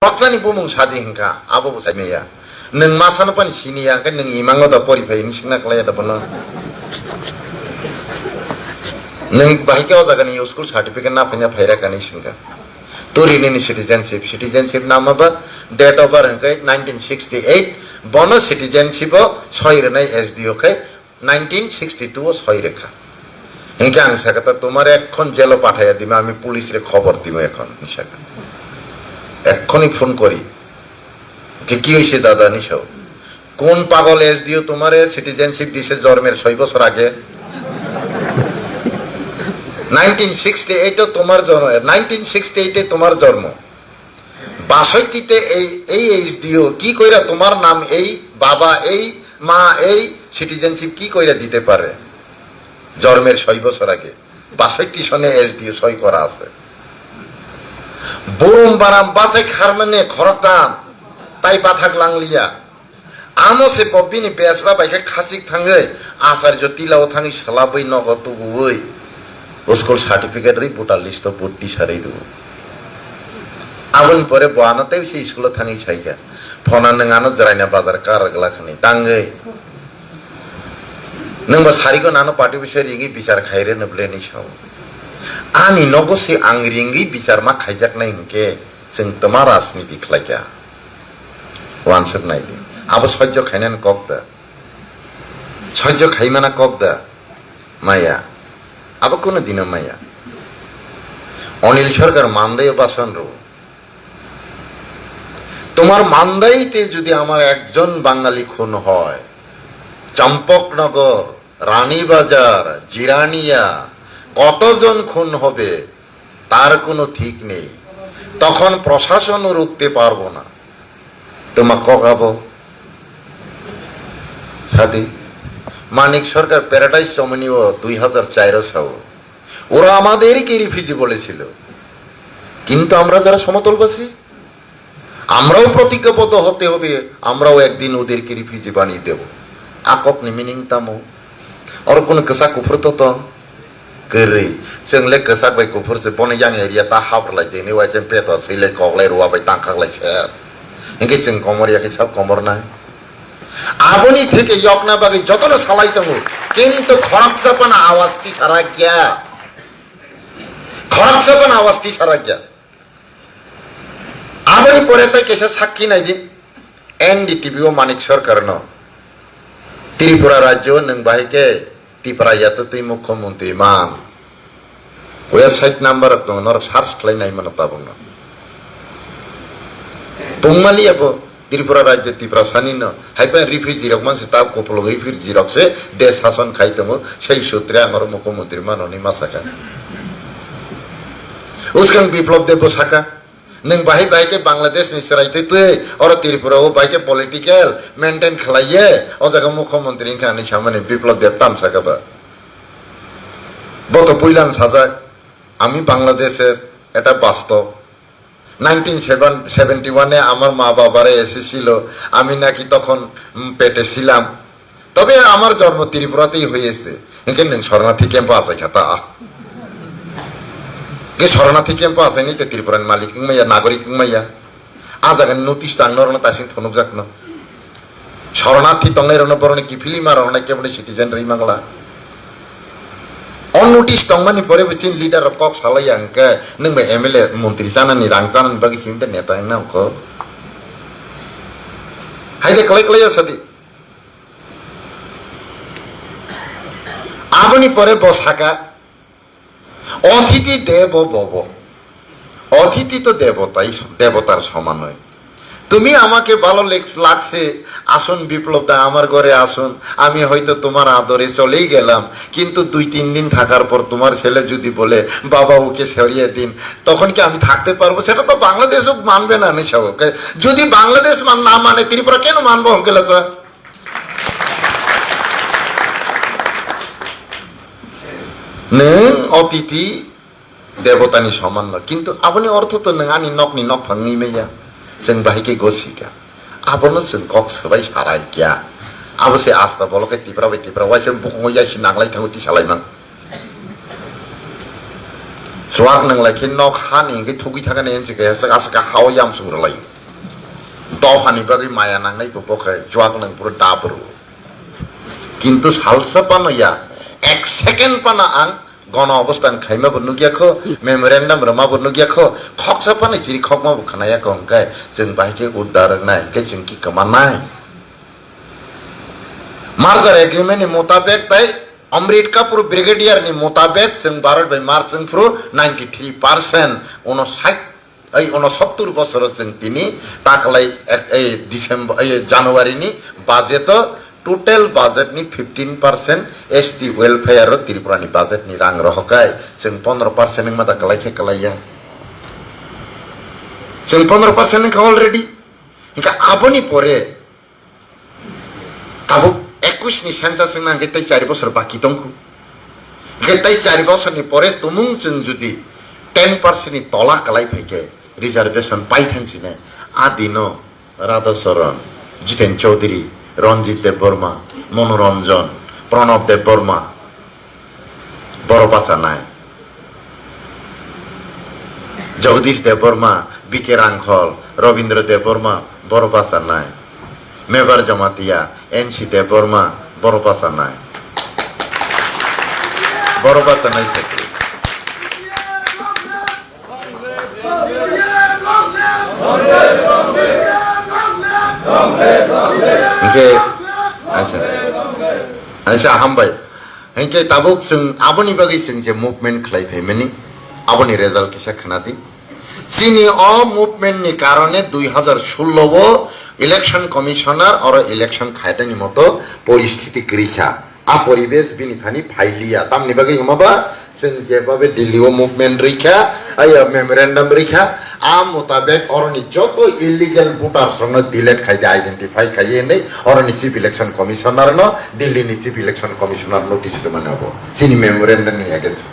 bakjani bumung sadi hingka abo bo meya neng masana pani sini ya kan neng imango da pori phai ni singna klaya da bono neng bahike o jaga ni school certificate na phanya phaira kani singka tori ni citizenship nama ba date of birth hingka 1968 bono citizenship o 6 re nai SDO kai 1962 ও 6 রেখা হিংকে আংসা কথা তোমার এখন jail পাঠাইয়া দিবে আমি পুলিশে খবর দিব এখন নিশাকা এখনই ফোন করি কি হইছে দাদা নিশাও কোন পাগল এসডিও তোমার সিটিজেনশিপ দিছে জন্মের 6 বছর আগে 1968 তোমার জন্ম 1968 তোমার জন্ম 62 তে এই এসডিও কি কইরা তোমার নাম এই বাবা এই মা এই সিটিজেনশিপ কি কইরা দিতে পারে জন্মের 6 বছর আগে 62 সনে এসডিও সই করা আছে বোম বারাম বাসে খারমানে খরতাম তাই বাথাক লাংলিয়া আমসে পবিনি বেসবা বাইকে খাসিক থাঙ্গে আচার্য তিলাও থাঙ্গি সালাবই নগত বুই স্কুল সার্টিফিকেট রি ভোটার লিস্ট ভর্তি সারাই দু আগুন পরে বানাতে সেই স্কুল থাঙ্গি সাইকা ফনা নঙানো জরাইনা বাজার কারগলাখানি তাঙ্গে नोंबा सारिगो नानो पार्टी बिचार रिंगी बिचार खाइरे नबले नि साव आनी नगोसि आं रिंगी बिचार मा खाइजाक नाय हिंके जों तमा राजनीति खलाइका वानसक नायदि आबो सह्य खाइनान ककदा सह्य खाइमाना ककदा माया आबो कोनो दिन माया अनिल सरकार मानदाय बासन रो তোমার মানদাইতে যদি আমার একজন বাঙালি খুন হয় চম্পকনগর রানীবাজার জিরানিয়া কতজন খুন হবে তার কোনো ঠিক নেই তখন প্রশাসনও রুখতে পারবো না তোমা কগাবো সাদি মানিক সরকার প্যারাডাইস চমনিও 2004 সাল ওরা আমাদেরকে রিফিউজি বলেছিল কিন্তু আমরা যারা সমতলবাসী আমরাও প্রতিজ্ঞাবদ্ধ হতে হবে আমরাও একদিন ওদেরকে রিফিউজি বানিয়ে দেব akok ni mining tamu or kun kesak kufur toto keri seng le kesak bai kufur se pon yang area ta hapr la jeni wa chen peto sile kok le ruwa bai tangkak la ses engke seng komor ya ke sab komor nai aboni theke yokna bagai jotono salai tamu kintu khorak sapana awaz ti sara kya khorak sapana awaz ti sara kya aboni pore tai kesa sakki nai din NDTV o manik sarkar no Tripura রাজ্য নং বাহিকে ত্রিপুরা ইয়াতে মুখ্যমন্ত্রী মান website number দং নর search খালাইনাই মান তাবং না পংমালি আবো ত্রিপুরা রাজ্য ত্রিপুরা সানিন হাইপা রিফিউজি রক মানসে তা কোপল রিফিউজি রকসে দেশ শাসন খাইতং সেই সূত্রে আমার মুখ্যমন্ত্রী মাননি মাসাকা উসকান বিপ্লব দেব সাকা नों बाहाय बाहायके बांग्लादेश नि सेराइते तुय और त्रिपुरा ओ बाहायके पलिटिकल मेंटेन खलाइए ओ जागा मुख्यमंत्री खानि सामने विप्लव देव तामसाकाबा बत पुइलान साजा आमी बांग्लादेशेर এটা বাস্তব 1971 এ আমার মা বাবারে এসেছিল আমি নাকি তখন পেটে ছিলাম তবে আমার জন্ম ত্রিপুরাতেই হয়েছে এখানে শরণার্থী ক্যাম্প আছে খাতা কে শরণার্থী ক্যাম্প আছে নি ত্রিপুরান মালিক মাইয়া নাগরিক মাইয়া আজাগান নোটিশ টাংনর না তাসিন ফনুক যাকনো শরণার্থী তংনাই রন পরনে কি ফিলিম আর অনেক কেবলে সিটিজেন রই মাংলা অন নোটিশ টংমানি পরে বসিন লিডার অফ কক সালাই আংকে নং বে এমএলএ মন্ত্রী জানানি রাং জানানি বাকি সিমতে নেতা নাম ক হাইদে কলাই কলাই সাদি আপনি পরে বসাকা অতিথি দেব বব অতিথি তো দেবতাই দেবতার সমান হয় তুমি আমাকে ভালো লাগছে আসুন বিপ্লব দা আমার ঘরে আসুন আমি হয়তো তোমার আদরে চলেই গেলাম কিন্তু 2-3 দিন থাকার পর তোমার ছেলে যদি বলে বাবা ওকে সরিয়ে দিন তখন কি আমি থাকতে পারবো সেটা তো বাংলাদেশও মানবে না নিশাবকে যদি বাংলাদেশ না মানে ত্রিপুরা কেন মানবো অঙ্কেল স্যার नों अतिथि देवतानि समान न किन्तु आबोनि अर्थ तो नों आंनि नकनि नक फांनि मैया जों बाहायके गसिका आबोनो जों कक सोबाय साराय गया आबोसे आस्था बलके तिप्रा वाइसों बुखङै यासि नांलाय थाङो ति सालायमां स्वाग नांलायखे नक हानि के थुगि थागाने एनसे गया आसका हाव याम सुरलाय দফানি বাদে মায়া নাংনাইखौ বখায় জোয়াক নাং পুরো ডাবরু কিন্তু সালসা পানো ইয়া 1 সেকেন্ড পানা আং গণ অবস্থান খাইমা বন্নু গিয়াখো মেমোরেন্ডাম রমা বন্নু গিয়াখো খকসা পানি চিরি খকমা বখানায়া কংকাय जों बाहायके उद्धार नाय के जों की कमानाय मार्जार एग्रीमेंट नि मुताबिक ताई अमृत कपूर ब्रिगेडियर नि मुताबिक जों भारत भाई मार्चन फ्रु 93% 69 বছর जों तिनी ताकलाय डिसेम्बर জানুয়ারি नि बाजेट टोटल बाजेट नि 15% एसटी वेलफेयर त्रिपुरा नि बाजेट नि रां रहकाय जों 15% नि माता कलायखे कलाया जों 15% नि अलरेडी इनका आबोनि परे ताबो 21 नि सेन्सास जों नांगे तै 4 বছর बाकी दंखु तै 4 বছरनि परे तुमुं जों जुदि 10% नि तला कलाय फैके रिजर्वेशन पाइथांसिने आदिनो राधाचरण जितेन चौधरी रंजित देवबर्मा मनोरंजन प्रणब देवबर्मा बड़बासा नाय जगदीश देवबर्मा बीके रांखल रवींद्र देवबर्मा बड़बासा नाय मेबर जमातिया एनसी देवबर्मा बड़बासा नाय बड़बासा नाय से अच्छा हामबाय इनके ताबुक जों आबोनि बागै जों जे मुभमेन्ट खालायफैमानि आबोनि रिजाल्ट किसा खोनादि चिनि अ मुभमेन्ट नि कारणे 2016 इलेक्शन कमिशनार और इलेक्शन खायटानि मतो परिस्थिति गृहा आ परिवेश बिनिथानि फाइलिया तामनि बागै हमाबा जों जेबाबे दिल्ली मुभमेन्ट रैखा आया मेमोरेंडम रैखा आ मुताबिक औरनि जतो इलीगल वोटार्स रनो डिलीट खाइदे आइडेंटिफाई खाइए नै औरनि चीफ इलेक्शन कमिशनर न दिल्ली नि चीफ इलेक्शन कमिशनर नोटिस माने हबो चिनि मेमोरेंडम नि अगेंस्ट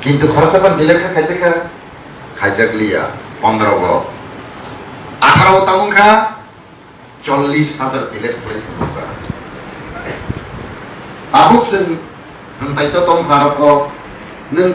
किंतु खरचापान डिलीट खाइदे खा खाइजागलिया 15 गो 18 तामुखा 40,000 डिलीट करे होगा आबुक जों हंताइतो तम भारतको नों